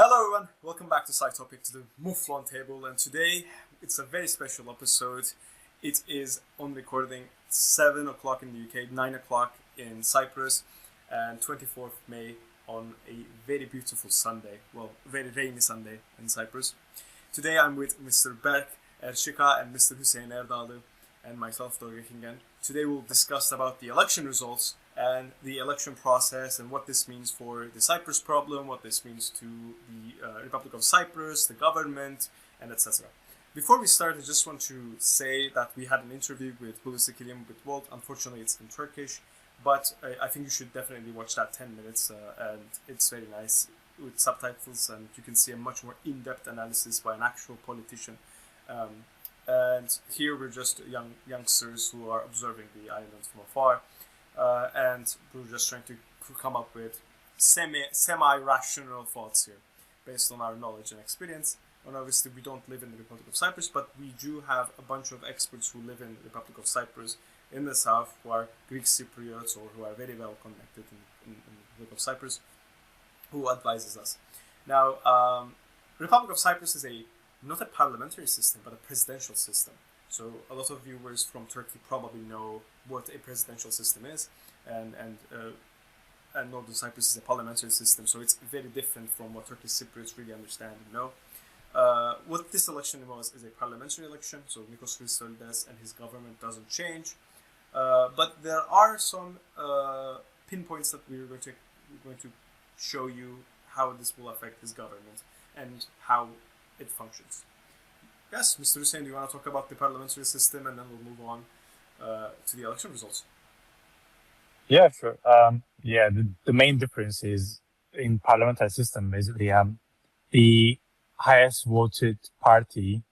Hello everyone, welcome back to Side Topic, to the Mouflon table, and today it's a very special episode. It is on recording 7 o'clock in the UK, 9 o'clock in Cyprus, and 24th May on a very beautiful Sunday, well, very rainy Sunday in Cyprus. Today I'm with Mr. Berk Erşika and Mr. Hüseyin Erdağlı and myself, Dorga Kingen. Today we'll discuss about the election results and the election process and what this means for the Cyprus problem, what this means to the Republic of Cyprus, the government, and etc. Before we start, I just want to say that we had an interview with Hulusi Kilim with Walt. Unfortunately, it's in Turkish, but I think you should definitely watch that 10 minutes, and it's very nice with subtitles, and you can see a much more in-depth analysis by an actual politician. And here we're just youngsters who are observing the island from afar. And we're just trying to come up with semi-rational thoughts here, based on our knowledge and experience. And obviously, we don't live in the Republic of Cyprus, but we do have a bunch of experts who live in the Republic of Cyprus in the south, who are Greek Cypriots or who are very well connected in the Republic of Cyprus, who advises us. Now, Republic of Cyprus is not a parliamentary system, but a presidential system. So a lot of viewers from Turkey probably know what a presidential system is, and Northern Cyprus is a parliamentary system, so it's very different from what Turkish Cypriots really understand and know. What this election was is a parliamentary election, so Nikos Christodoulides and his government doesn't change, but there are some pinpoints that we're going to show you how this will affect his government and how it functions. Yes, Mr. Hussein, do you want to talk about the parliamentary system, and then we'll move on to the election results? Yeah, sure. The main difference is in parliamentary system, basically, the highest voted party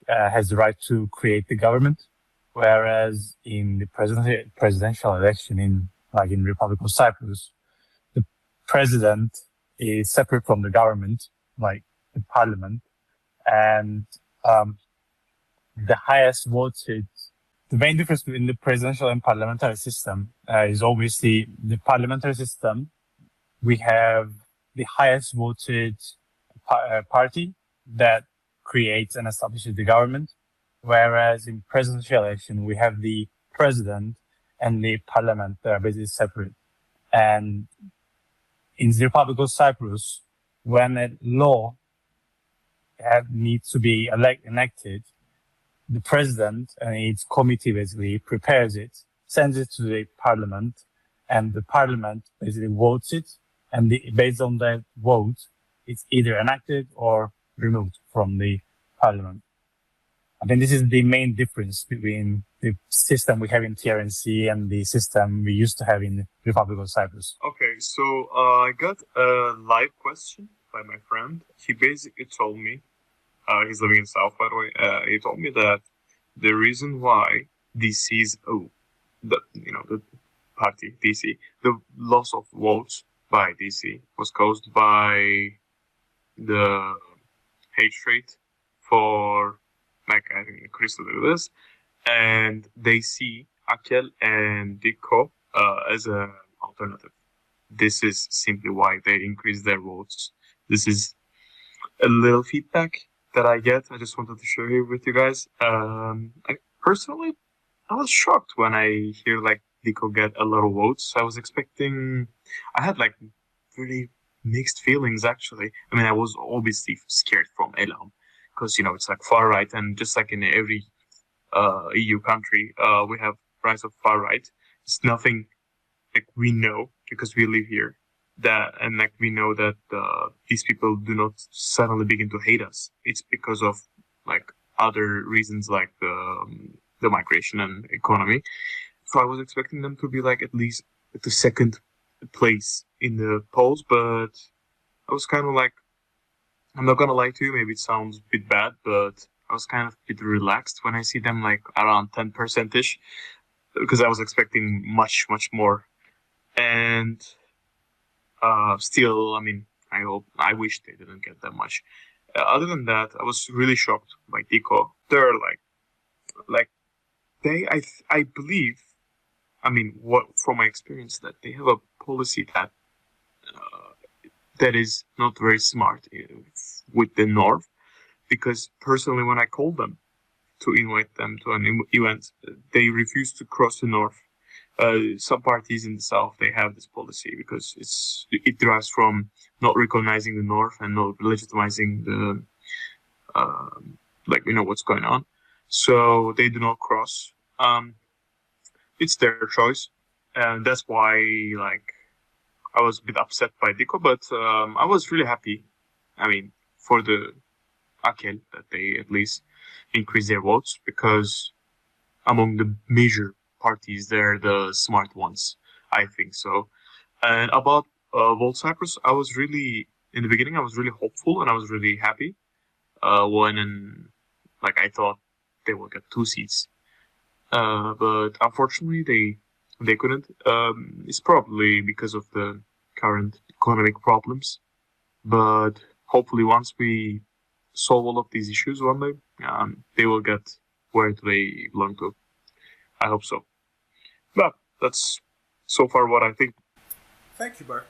has the right to create the government, whereas in the presidential election in Republic of Cyprus, the president is separate from the government, like the parliament, and the highest voted. The main difference between the presidential and parliamentary system is obviously the parliamentary system. We have the highest voted party that creates and establishes the government, whereas in presidential election we have the president and the parliament that are basically separate. And in the Republic of Cyprus, when a law needs to be enacted, the president and its committee basically prepares it, sends it to the parliament, and the parliament basically votes it, and based on that vote, it's either enacted or removed from the parliament. I think this is the main difference between the system we have in TRNC and the system we used to have in the Republic of Cyprus. Okay, so I got a live question by my friend. He basically told me, he's living in South, by the way. He told me that the reason why DC's, the party DC, the loss of votes by DC was caused by the hatred for, I think, Christodoulides, and they see Akel and Diko as an alternative. This is simply why they increased their votes. This is a little feedback that I get. I just wanted to share here with you guys. I was shocked when I hear Diko get a lot of votes. I had really mixed feelings actually. I mean, I was obviously scared from Elam because it's far right, and just like in every EU country, we have rise of far right. It's nothing we know because we live here. We know that these people do not suddenly begin to hate us. It's because of other reasons like the migration and economy. So I was expecting them to be at least at the second place in the polls, but I was kind of I'm not gonna lie to you, maybe it sounds a bit bad, but I was kind of a bit relaxed when I see them around 10%-ish, because I was expecting much, much more. And still, I wish they didn't get that much. Other than that, I was really shocked by Diko. They're I believe, from my experience, that they have a policy that that is not very smart with the North, because personally, when I called them to invite them to an event, they refuse to cross the North. Some parties in the South, they have this policy because it derives from not recognizing the North and not legitimizing the what's going on. So they do not cross. It's their choice, and that's why I was a bit upset by Diko, but I was really happy. I mean, for the Akel that they at least increase their votes, because among the major parties, they're the smart ones. I think so. And about Volt Cyprus, in the beginning, I was really hopeful and I was really happy I thought they would get 2 seats. But unfortunately, they couldn't. It's probably because of the current economic problems. But hopefully, once we solve all of these issues one day, they will get where they belong to. I hope so. But that's so far what I think. Thank you, Bart.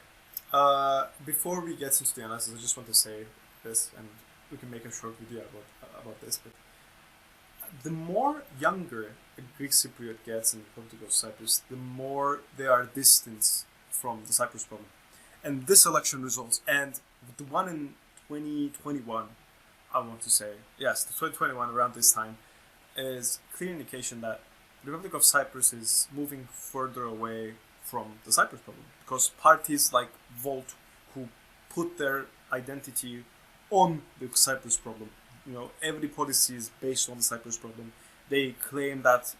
Before we get into the analysis, I just want to say this, and we can make a short video about this. But the more younger a Greek Cypriot gets in the Republic of Cyprus, the more they are distant from the Cyprus problem. And this election results, and the one in 2021, I want to say, yes, the 2021 around this time, is clear indication that the Republic of Cyprus is moving further away from the Cyprus problem, because parties like Volt, who put their identity on the Cyprus problem, every policy is based on the Cyprus problem. They claim that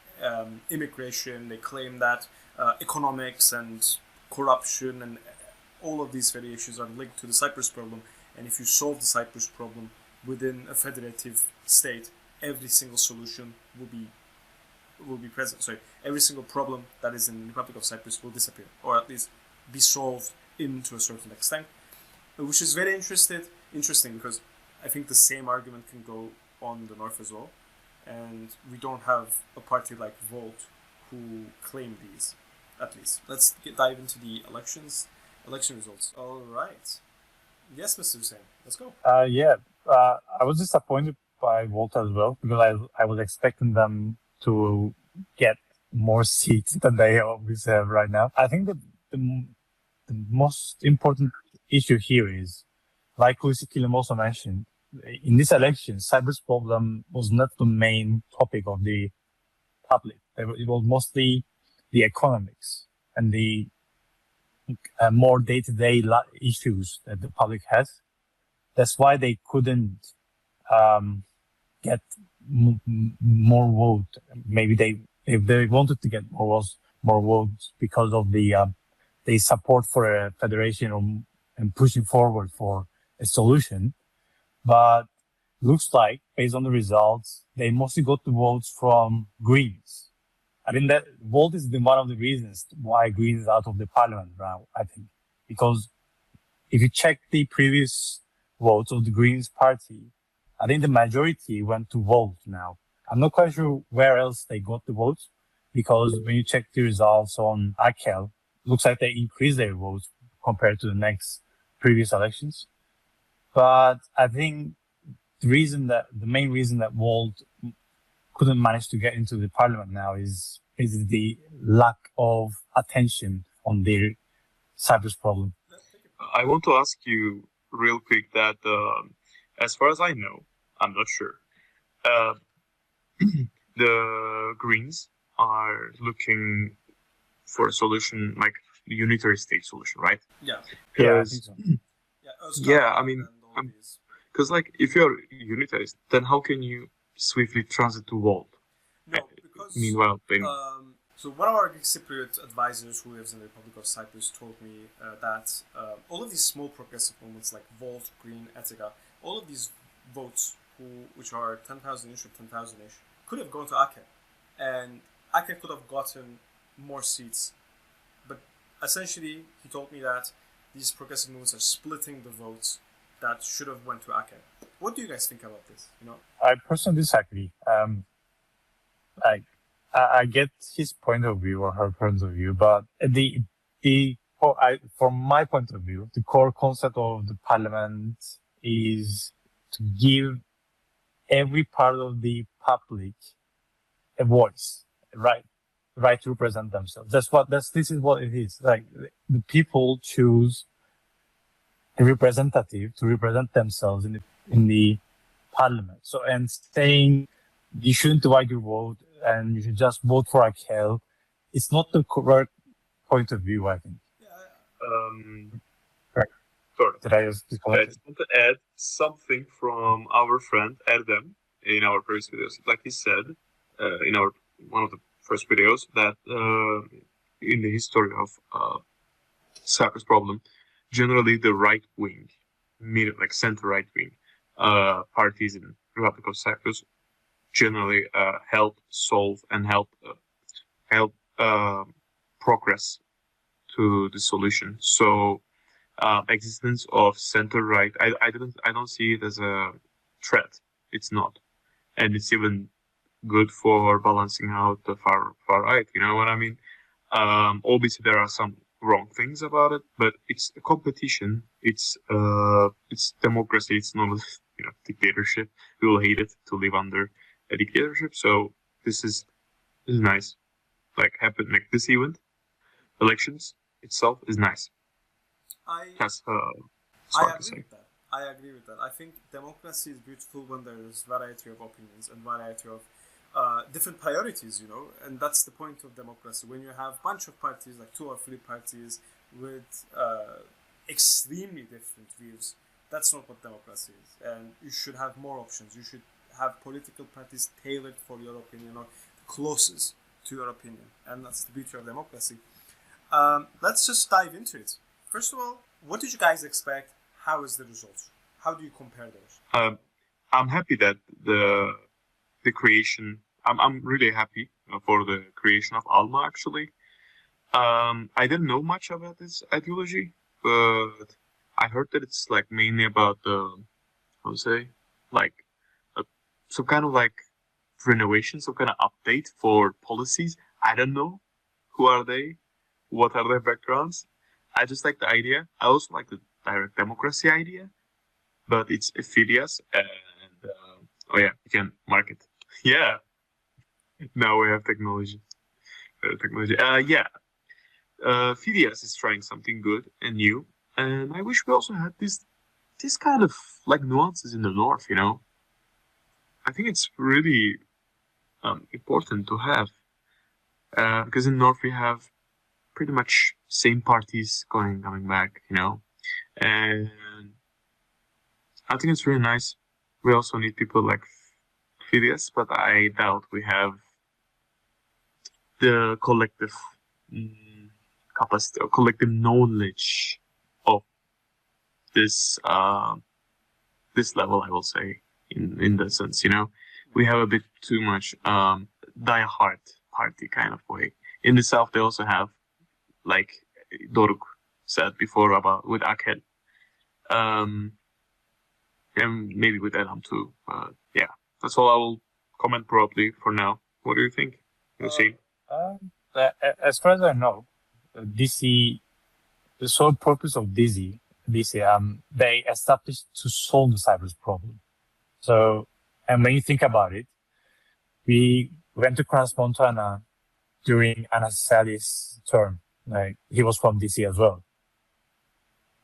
immigration, they claim that economics and corruption and all of these very issues are linked to the Cyprus problem. And if you solve the Cyprus problem within a federative state, every single solution will be present. Sorry, every single problem that is in the Republic of Cyprus will disappear, or at least be solved to a certain extent, which is very interesting because I think the same argument can go on the North as well, and we don't have a party like Volt who claim these. At least let's dive into the election results. All right. Yes, Mr. Hussein, let's go. I was disappointed by Volt as well, because I was expecting them to get more seats than they obviously have right now. I think that the most important issue here is, like Lucy Killam also mentioned, in this election, Cyprus problem was not the main topic of the public. It was mostly the economics and the more day-to-day issues that the public has. That's why they couldn't get more votes. Maybe if they wanted to get more votes because of the support for a federation and pushing forward for a solution. But looks like, based on the results, they mostly got the votes from Greens. I think that Volt is one of the reasons why Greens is out of the parliament now, I think. Because if you check the previous votes of the Greens party, I think the majority went to Volt now. I'm not quite sure where else they got the votes, because when you check the results on Akel, looks like they increased their votes compared to the previous elections. But I think the main reason that Volt couldn't manage to get into the parliament now is the lack of attention on the Cyprus problem. I want to ask you real quick that, as far as I know, I'm not sure, the Greens are looking for a solution, like a unitary state solution, right? Yeah. Yeah, I think so. Yeah, I mean, because if you're unitarist, then how can you swiftly transit to Volt? No, because meanwhile, so one of our Cypriot advisors who lives in the Republic of Cyprus told me that all of these small progressive movements like Volt, Green, etc., all of these votes, which are 10,000-ish or 10,000-ish, could have gone to Ake, and Ake could have gotten more seats. But essentially, he told me that these progressive movements are splitting the votes that should have went to Ake. What do you guys think about this? I personally disagree. I get his point of view or her point of view, but the from my point of view, the core concept of the parliament is to give every part of the public a voice, right to represent themselves. This is what it is. Like the people choose a representative to represent themselves in the parliament. So, and saying you shouldn't divide your vote and you should just vote for Akel, it's not the correct point of view, I think. Sorry. Did I just I just want to add something from our friend Erdem in our previous videos. Like he said in one of the first videos that in the history of Cyprus Problem, generally the right wing, like center right wing parties in Republic of Cyprus generally help solve and help progress to the solution. So existence of center right, I don't see it as a threat. It's not, and it's even good for balancing out the far right. You know what I mean? Obviously there are some wrong things about it, but it's a competition. It's democracy. It's not dictatorship. We will hate it to live under a dictatorship. So this is nice. Like this event, elections itself is nice. I agree with that. I think democracy is beautiful when there's variety of opinions and variety of different priorities, and that's the point of democracy. When you have a bunch of parties, like 2 or 3 parties with extremely different views, that's not what democracy is. And you should have more options. You should have political parties tailored for your opinion or closest to your opinion. And that's the beauty of democracy. Let's just dive into it. First of all, what did you guys expect? How is the results? How do you compare those? I'm happy that the creation. I'm really happy for the creation of Alma. Actually, I didn't know much about this ideology, but I heard that it's like mainly about some kind of like renovation, some kind of update for policies. I don't know who are they, what are their backgrounds. I just like the idea. I also like the direct democracy idea, but it's Phidias and you can mark it. Yeah. Now we have technology. Phidias is trying something good and new, and I wish we also had this kind of like nuances in the north. I think it's really important to have because in the north we have pretty much same parties coming back, and I think it's really nice. We also need people like Phidias, but I doubt we have the collective capacity or collective knowledge of this this level. I will say in that sense, we have a bit too much die-hard party kind of way. In the south, they also have, like Doruk said before about with Akel, and maybe with Elham too. That's all I will comment probably for now. What do you think, Hussein? As far as I know, DC, the sole purpose of DC, they established to solve the Cyprus problem. So, and when you think about it, we went to Crans Montana during Anastasiadis' term. Like, he was from DC as well.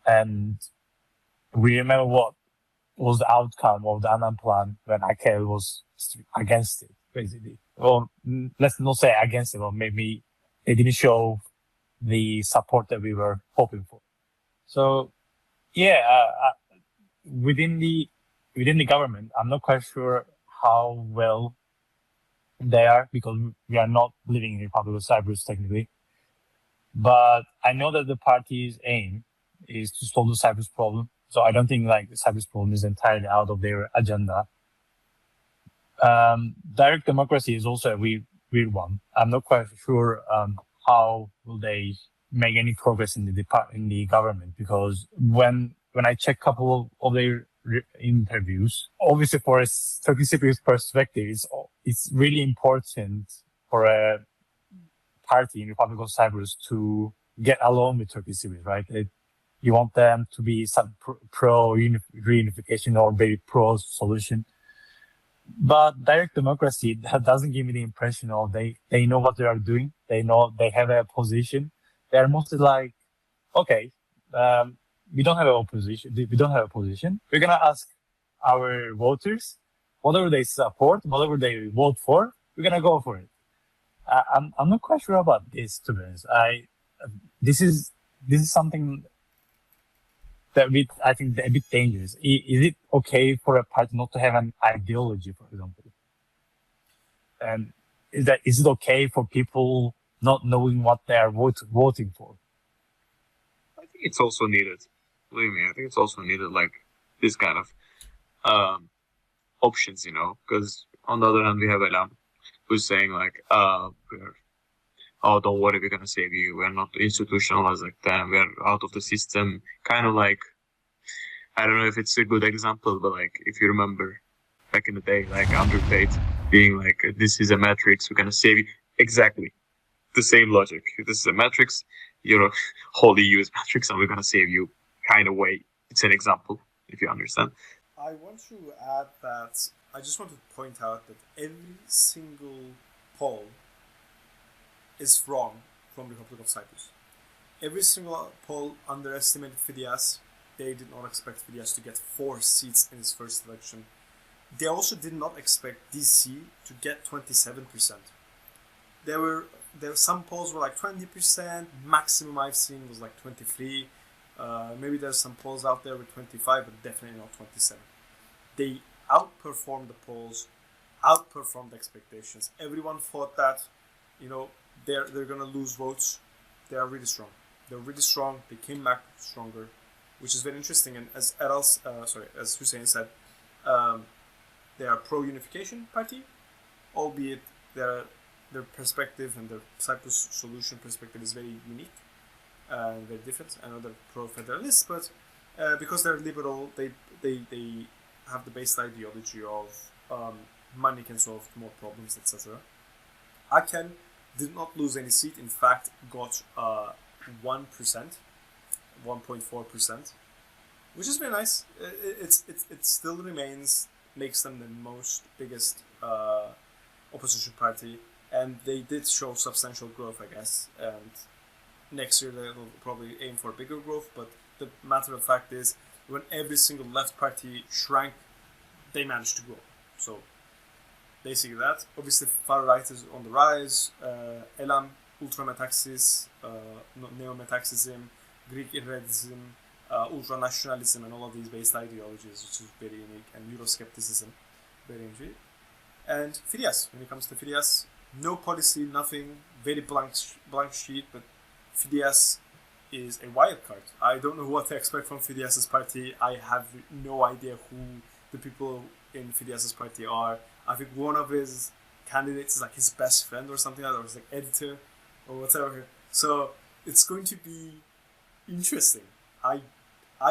And we remember what was the outcome of the Annan plan when Akel was against it, basically. Well, let's not say against it, or maybe they didn't show the support that we were hoping for. So, within the government, I'm not quite sure how well they are, because we are not living in the Republic of Cyprus technically. But I know that the party's aim is to solve the Cyprus problem. So I don't think the Cyprus problem is entirely out of their agenda. Direct democracy is also a weird one. I'm not quite sure how will they make any progress in the government, because when I check a couple of their interviews, obviously for a Turkish Cypriot perspective, it's really important for a party in Republic of Cyprus to get along with Turkish Cypriots, right? You want them to be some pro reunification or maybe pro solution. But direct democracy, that doesn't give me the impression of they know what they are doing. They know they have a position. They are mostly like, okay, we don't have a position. We're gonna ask our voters whatever they support, whatever they vote for. We're gonna go for it. I'm not quite sure about this, to be honest. This is something that I think a bit dangerous. Is it okay for a party not to have an ideology, for example? And is it okay for people not knowing what they are voting for? I think it's also needed. Believe me, I think it's also needed, like this kind of options, because on the other hand, we have Elam who's saying like, don't worry, we're gonna save you. We're not institutionalized like them. We're out of the system. Kind of like, I don't know if it's a good example, but like if you remember back in the day, like Andrew Tate being like, this is a matrix. We're gonna save you. Exactly the same logic. This is a matrix. Whole EU is matrix, and we're gonna save you. Kind of way. It's an example, if you understand. I want to add that I just want to point out that every single poll is wrong from the Republic of Cyprus. Every single poll underestimated Fidias. They did not expect Fidias to get 4 seats in his first election. They also did not expect DC to get 27%. There were some polls were like 20%. Maximum I've seen was like 23%. Maybe there's some polls out there with 25%, but definitely not 27%. They outperformed the polls, outperformed expectations. Everyone thought that, they're gonna lose votes. They are really strong. They're really strong. They came back stronger, which is very interesting. And as Hussein said, they are pro-unification party, albeit their perspective and their Cyprus solution perspective is very unique and very different. I know they're pro-federalists, but because they're liberal, they have the base ideology of money can solve more problems, etc. Aken did not lose any seat. In fact, got 1.4%, which is very nice. It still makes them the biggest opposition party, and they did show substantial growth, I guess. And next year they will probably aim for bigger growth. But the matter of fact is, when every single left party shrank, they managed to grow. So basically that. Obviously, far right is on the rise. Elam, ultrametaxis, neo-metaxism, Greek irredism, ultranationalism, and all of these based ideologies, which is very unique, and Euroscepticism, very unique. And Fidias, when it comes to Fidias, no policy, nothing, very blank sheet, but Fidias is a wild card. I don't know what to expect from Fidias's party. I have no idea who the people in Fidias's party are. I think one of his candidates is like his best friend or something like that, or his like editor or whatever. So it's going to be interesting. I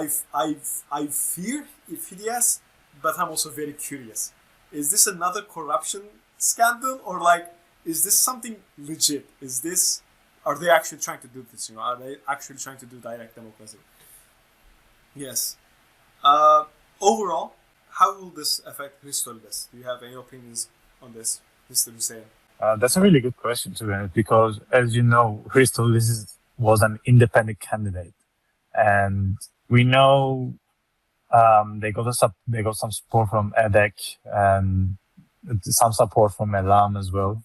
fear Fidias, but I'm also very curious. Is this another corruption scandal, or is this something legit? Are they actually trying to do this? Are they actually trying to do direct democracy? Yes. Overall, how will this affect Christodoulides? Do you have any opinions on this, Mr. Hussein? That's a really good question, to be honest, because as you know, Christodoulides was an independent candidate, and we know they got some support from EDEC and some support from Elam as well.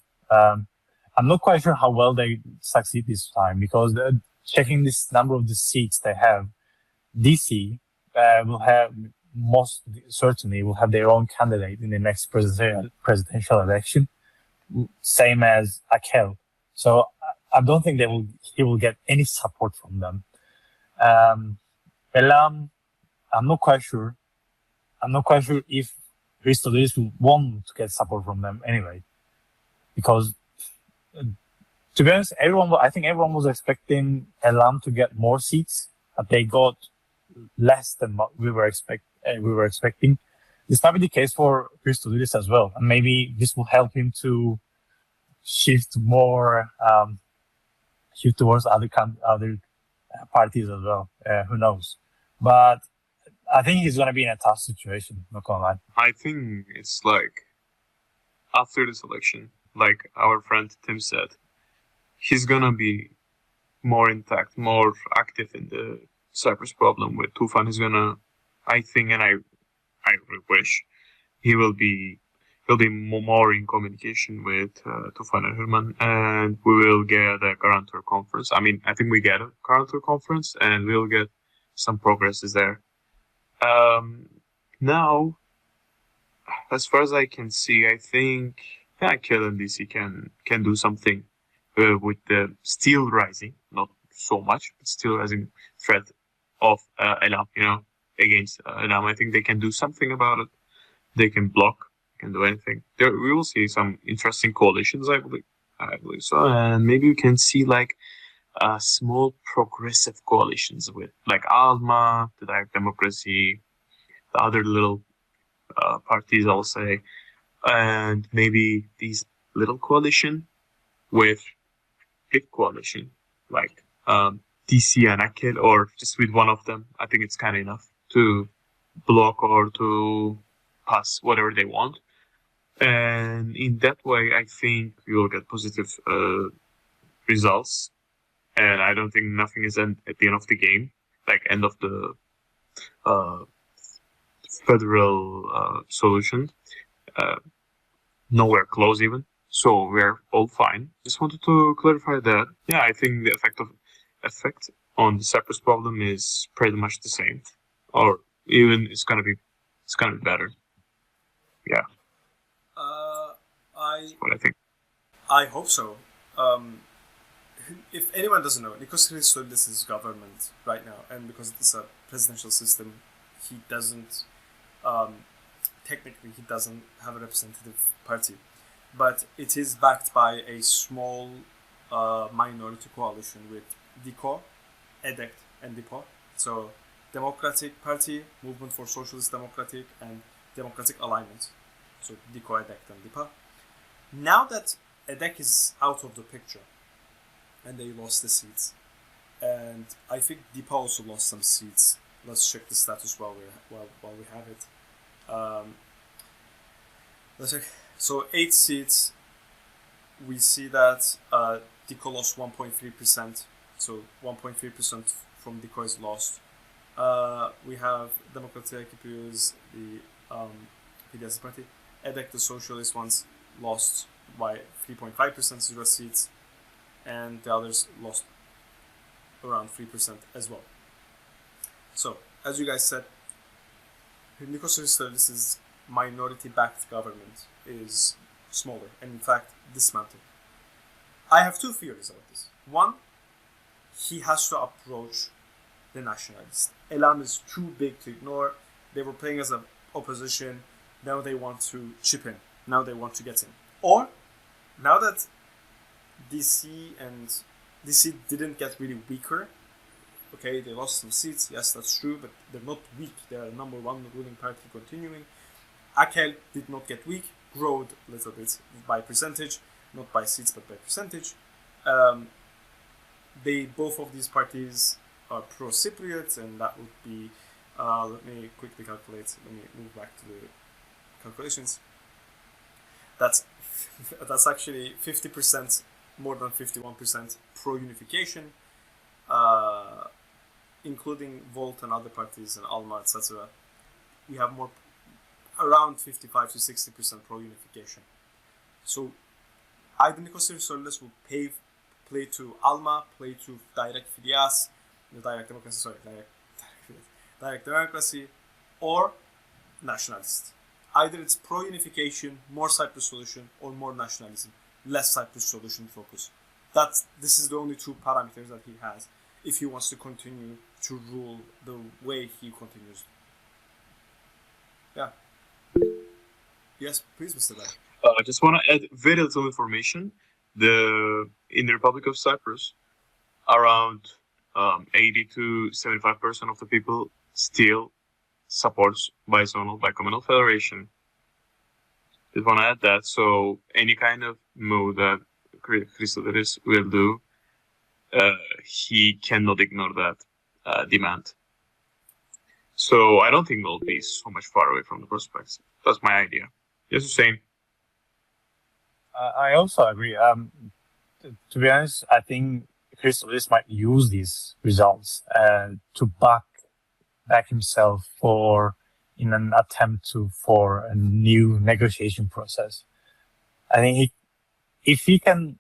I'm not quite sure how well they succeed this time, because checking this number of the seats they have, DC will have most certainly will have their own candidate in the next presidential election, same as Akel. So I don't think he will get any support from them. Elam, I'm not quite sure. I'm not quite sure if Christodoulides will want to get support from them anyway, because to be honest, I think everyone was expecting Elam to get more seats, but they got less than what we were expecting. This might be the case for Christodoulides as well, and maybe this will help him to shift more skew towards other parties as well. Who knows? But I think he's going to be in a tough situation. Not gonna lie. I think it's like after this election, like our friend Tim said, he's gonna be more intact, more active in the Cyprus problem with Tufan. He's gonna, I think, and I wish he will be. He'll be more in communication with Tufan and Herman, and we will get a guarantor conference. I mean, I think we get a guarantor conference, and we'll get some progresses there. Now, as far as I can see, I think Kel and DC can do something with the still rising, not so much, but still rising threat of Elam, against Elam. I think they can do something about it. They can block. Can do anything. We will see some interesting coalitions, I believe so, and maybe we can see like small progressive coalitions with like Alma, the Direct Democracy, the other little parties, I'll say, and maybe these little coalition with big coalition like DC and Akil, or just with one of them. I think it's kind of enough to block or to pass whatever they want. And in that way, I think we will get positive results. And I don't think nothing is at the end of the game, like end of the federal solution. Nowhere close even. So we're all fine. Just wanted to clarify that. Yeah, I think the effect on the Cyprus problem is pretty much the same, or even it's gonna be better. Yeah. What I think. I hope so. If anyone doesn't know, Nikos Christodoulides is government right now, and because it's a presidential system, he doesn't technically he doesn't have a representative party, but it is backed by a small minority coalition with DICO, EDECT, and DIPO. So Democratic Party, Movement for Socialist Democratic, and Democratic Alignment. So DICO, EDECT, and DIPA. Now that EDEC is out of the picture, and they lost the seats, and I think DIPA also lost some seats. Let's check the status while we have it. Let's check. So 8 seats. We see that DICO lost 1.3%. So 1.3% from DICO is lost. We have Democratic Cyprus, the PDS party. EDEC, the socialist ones, lost by 3.5%, 0 seats, and the others lost around 3% as well. So, as you guys said, Nikos Christodoulides' minority-backed government is smaller, and in fact, dismantled. I have 2 theories about this. One, he has to approach the nationalists. Elam is too big to ignore. They were playing as an opposition. Now they want to chip in. Now they want to get in. Or, now that DC didn't get really weaker, okay, they lost some seats, yes, that's true, but they're not weak. They are number 1 ruling party continuing. Akel did not get weak, growed a little bit by percentage, not by seats, but by percentage. Both of these parties are pro-Cypriot, and that would be, let me quickly calculate, let me move back to the calculations. That's actually 50%, more than 51% pro-unification, including Volt and other parties and Alma, etc. We have more, around 55 to 60% pro-unification. So either Nikos Christodoulides will play to Alma, play to Direct Filias, Direct Democracy, or nationalist. Either it's pro-unification, more Cyprus solution, or more nationalism, less Cyprus solution focus. This is the only 2 parameters that he has if he wants to continue to rule the way he continues. Yeah. Yes, please, Mr. Beck. I just want to add very little information. In the Republic of Cyprus, around 80 to 75% of the people still supports bi-communal federation. Just want to add that. So any kind of move that Christodoulides will do, he cannot ignore that demand. So I don't think we'll be so much far away from the prospects. That's my idea. Yes, Hussein. I also agree. To be honest, I think Christodoulides might use these results to back himself in an attempt for a new negotiation process. I think if he can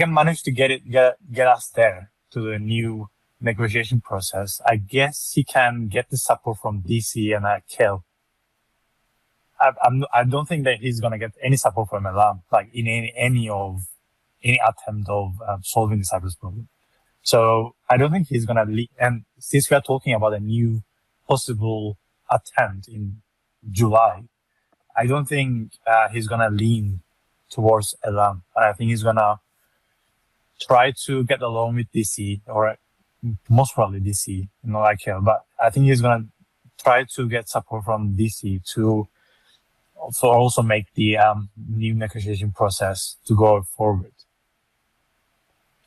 manage to get us there to the new negotiation process, I guess he can get the support from DC and Kel. I don't think that he's gonna get any support from Elam, like in any attempt of solving the Cyprus problem. So I don't think he's gonna lead. And since we are talking about a new possible attempt in July, I don't think he's gonna lean towards Elam. I think he's gonna try to get along with DC, or most probably DC, not like Kel. But I think he's gonna try to get support from DC to also make the new negotiation process to go forward.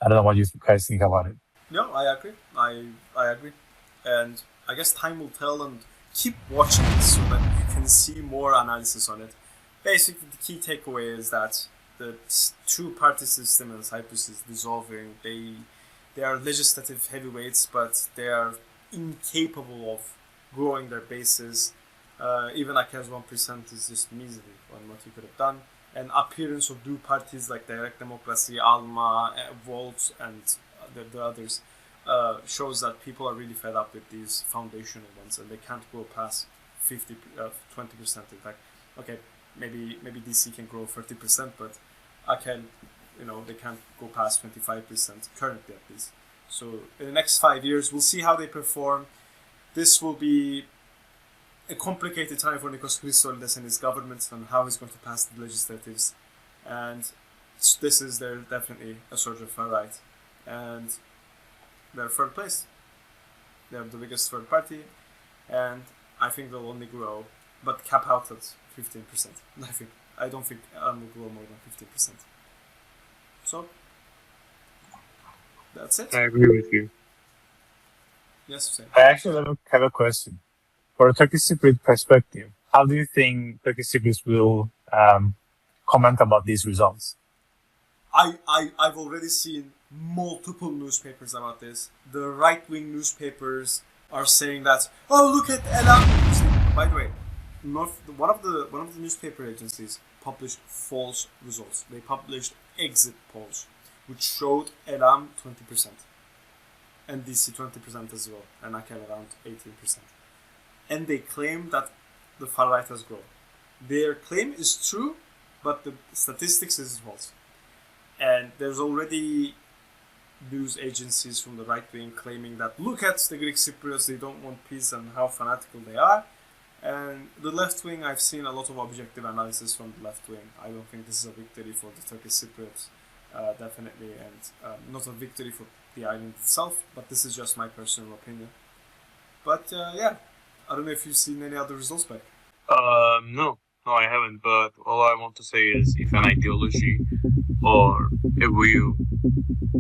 I don't know what you guys think about it. No, I agree. I agree. And I guess time will tell, and keep watching this so that you can see more analysis on it. Basically, the key takeaway is that the two-party system in Cyprus is dissolving. They are legislative heavyweights, but they are incapable of growing their bases. Even Aker's 1% is just misery on what he could have done. And appearance of new parties like Direct Democracy, Alma, Volt, and the others shows that people are really fed up with these foundational ones, and they can't go past 20%. In fact, okay, maybe DC can grow 30%, but Aker, they can't go past 25% currently at least. So in the next 5 years, we'll see how they perform. This will be a complicated time for Nikos Christodoulides and his government and how he's going to pass the legislatives. And this is definitely a sort of far right. And they're third place. They're the biggest third party. And I think they'll only grow, but cap out at 15%. I don't think will grow more than 15%. So, that's it. I agree with you. Yes, Hussein. I actually have a question. For a Turkish Cypriot perspective, how do you think Turkish Cypriots will comment about these results? I've already seen multiple newspapers about this. The right-wing newspapers are saying that, oh, look at Elam. By the way, one of the newspaper agencies published false results. They published exit polls, which showed Elam 20%, and DC 20% as well, and Akel around 18%. And they claim that the far right has grown. Their claim is true, but the statistics is false. And there's already news agencies from the right wing claiming that look at the Greek Cypriots, they don't want peace and how fanatical they are. And the left wing, I've seen a lot of objective analysis from the left wing. I don't think this is a victory for the Turkish Cypriots, definitely, and not a victory for the island itself, but this is just my personal opinion. But yeah. I don't know if you've seen any other results back. No, I haven't. But all I want to say is, if an ideology or a view,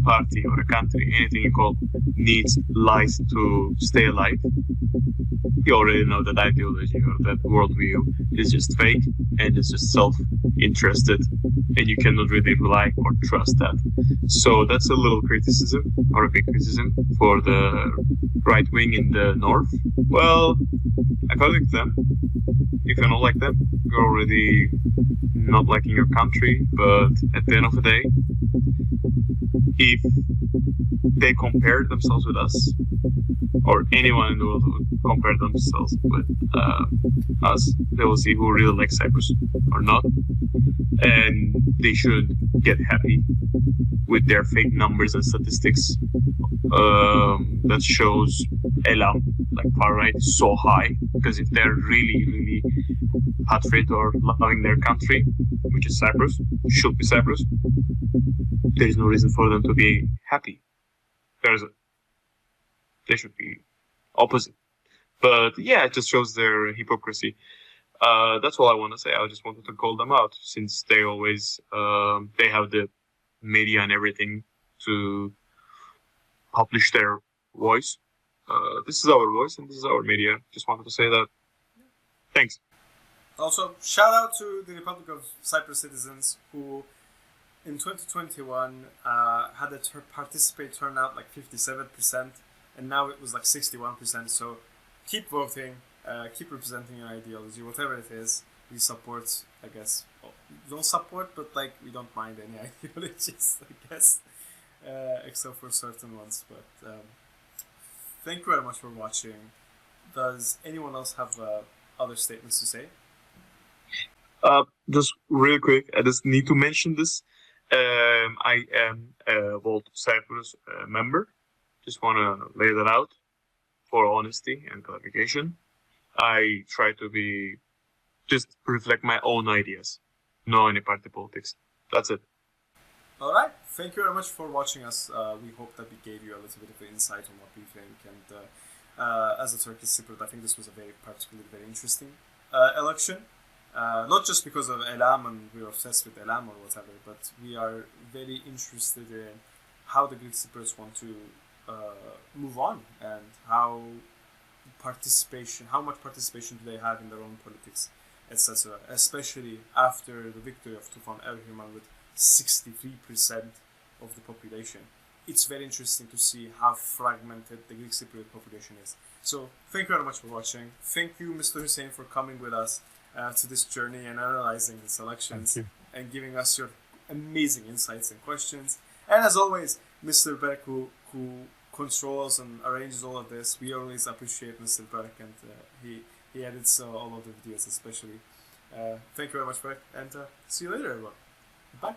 party or a country, anything you call, needs lies to stay alive, you already know that ideology or that worldview is just fake and it's just self-interested, and you cannot really rely or trust that. So that's a little criticism, or a big criticism, for the right wing in the north. Well, according to them, if you're not like them, you're already not liking your country. But at the end of the day, if they compare themselves with us, or anyone in the world would compare themselves with us, they will see who really likes Cyprus or not, and they should get happy with their fake numbers and statistics that shows Elam, like far right, so high. Because if they're really patriot or loving their country, which is Cyprus, should be Cyprus, there is no reason for them to be happy. They should be opposite. But yeah, it just shows their hypocrisy. That's all I want to say. I just wanted to call them out, since they always they have the media and everything to publish their voice. This is our voice and this is our media. Just wanted to say that. Thanks. Also, shout out to the Republic of Cyprus citizens who in 2021 had a participate turnout like 57%, and now it was like 61%. So keep voting, keep representing your ideology, whatever it is. We support, I guess. Well, we don't support, but like we don't mind any ideologies, I guess, except for certain ones. But thank you very much for watching. Does anyone else have other statements to say? Just real quick, I just need to mention this. I am a Volt Cyprus member. Just want to lay that out for honesty and clarification. I try to be just reflect my own ideas, no any party politics. That's it. All right. Thank you very much for watching us. We hope that we gave you a little bit of an insight on what we think. And as a Turkish Cypriot, I think this was a particularly very interesting election. Not just because of Elam and we're obsessed with Elam or whatever, but we are very interested in how the Greek Cypriots want to move on and how much participation do they have in their own politics, etc. Especially after the victory of Tufan Erhürman with 63% of the population. It's very interesting to see how fragmented the Greek Cypriot population is. So thank you very much for watching. Thank you, Mr. Hussein, for coming with us to this journey and analyzing the selections and giving us your amazing insights and questions. And as always, Mr. Berk, who controls and arranges all of this, we always appreciate Mr. Berk, and he edits all of the videos especially. Thank you very much, Berk, and see you later, everyone. Bye.